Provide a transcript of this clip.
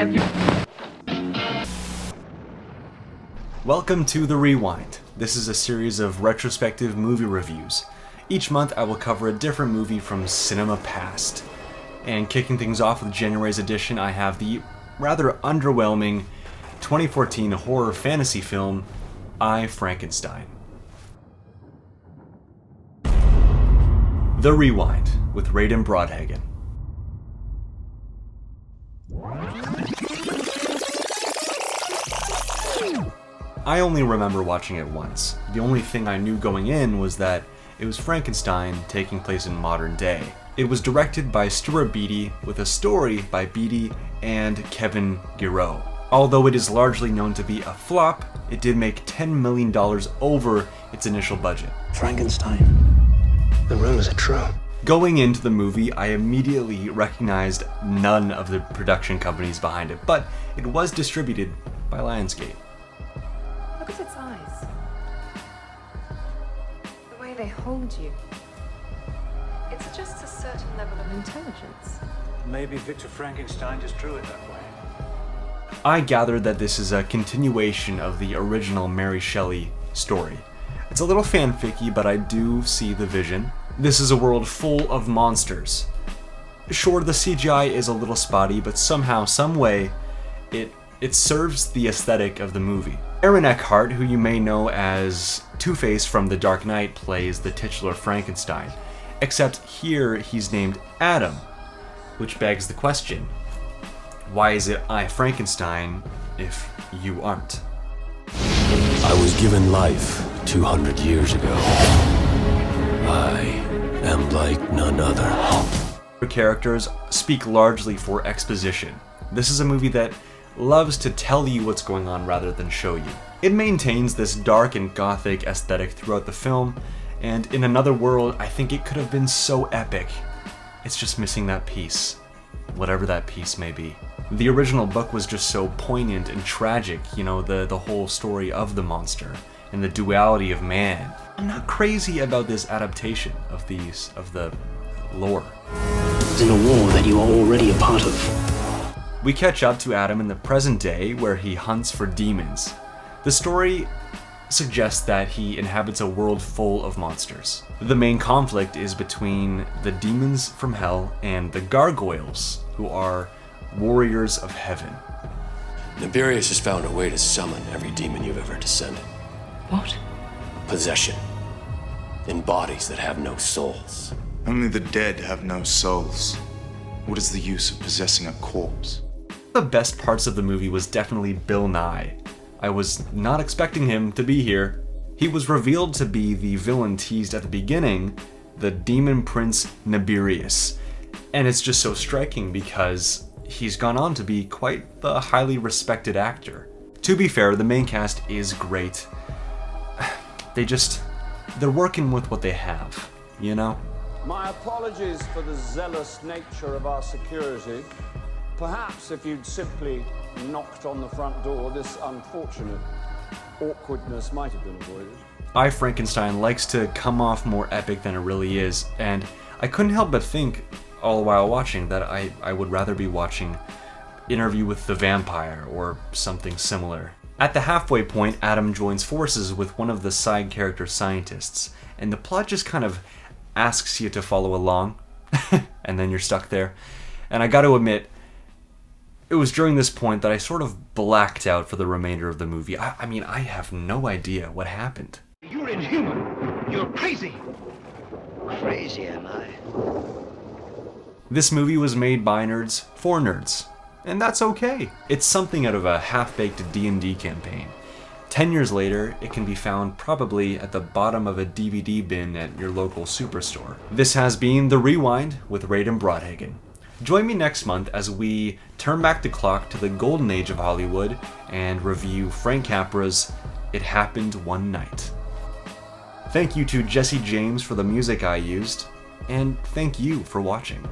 have you. Welcome to The Rewind. This is a series of retrospective movie reviews. Each month I will cover a different movie from cinema past. And kicking things off with January's edition, I have the rather underwhelming 2014 horror fantasy film, I, Frankenstein. The Rewind with Raiden Broadhagen. I only remember watching it once. The only thing I knew going in was that it was Frankenstein taking place in modern day. It was directed by Stuart Beattie with a story by Beattie and Kevin Guiraud. Although it is largely known to be a flop, it did make $10 million over its initial budget. Frankenstein. The rumors are true. Going into the movie, I immediately recognized none of the production companies behind it, but it was distributed by Lionsgate. Look at its eyes. The way they hold you. It suggests a certain level of intelligence. Maybe Victor Frankenstein just drew it that way. I gathered that this is a continuation of the original Mary Shelley story. It's a little fanficky, but I do see the vision. This is a world full of monsters. Sure, the CGI is a little spotty, but somehow, some way, it serves the aesthetic of the movie. Aaron Eckhart, who you may know as Two-Face from The Dark Knight, plays the titular Frankenstein. Except here, he's named Adam, which begs the question, why is it I, Frankenstein, if you aren't? I was given life 200 years ago. I am like none other. The characters speak largely for exposition. This is a movie that loves to tell you what's going on rather than show you. It maintains this dark and gothic aesthetic throughout the film, and in another world, I think it could have been so epic. It's just missing that piece, whatever that piece may be. The original book was just so poignant and tragic, you know, the whole story of the monster and the duality of man. I'm not crazy about this adaptation of the lore. It's in a war that you are already a part of. We catch up to Adam in the present day where he hunts for demons. The story suggests that he inhabits a world full of monsters. The main conflict is between the demons from hell and the gargoyles, who are warriors of heaven. Nibirius has found a way to summon every demon you've ever descended. What? Possession. In bodies that have no souls. Only the dead have no souls. What is the use of possessing a corpse? The best parts of the movie was definitely Bill Nye. I was not expecting him to be here. He was revealed to be the villain teased at the beginning, the demon prince Nibirius. And it's just so striking because he's gone on to be quite the highly respected actor. To be fair, the main cast is great. They're working with what they have, you know? My apologies for the zealous nature of our security. Perhaps if you'd simply knocked on the front door, this unfortunate awkwardness might have been avoided. I, Frankenstein likes to come off more epic than it really is, and I couldn't help but think all while watching that I would rather be watching Interview with the Vampire or something similar. At the halfway point, Adam joins forces with one of the side character scientists, and the plot just kind of asks you to follow along, and then you're stuck there. And I gotta admit, it was during this point that I sort of blacked out for the remainder of the movie. I mean, I have no idea what happened. You're inhuman. You're crazy. Crazy am I? This movie was made by nerds for nerds, and that's okay. It's something out of a half-baked D&D campaign. 10 years later, it can be found probably at the bottom of a DVD bin at your local superstore. This has been The Rewind with Raiden Broadhagen. Join me next month as we turn back the clock to the golden age of Hollywood and review Frank Capra's It Happened One Night. Thank you to Jesse James for the music I used, and thank you for watching.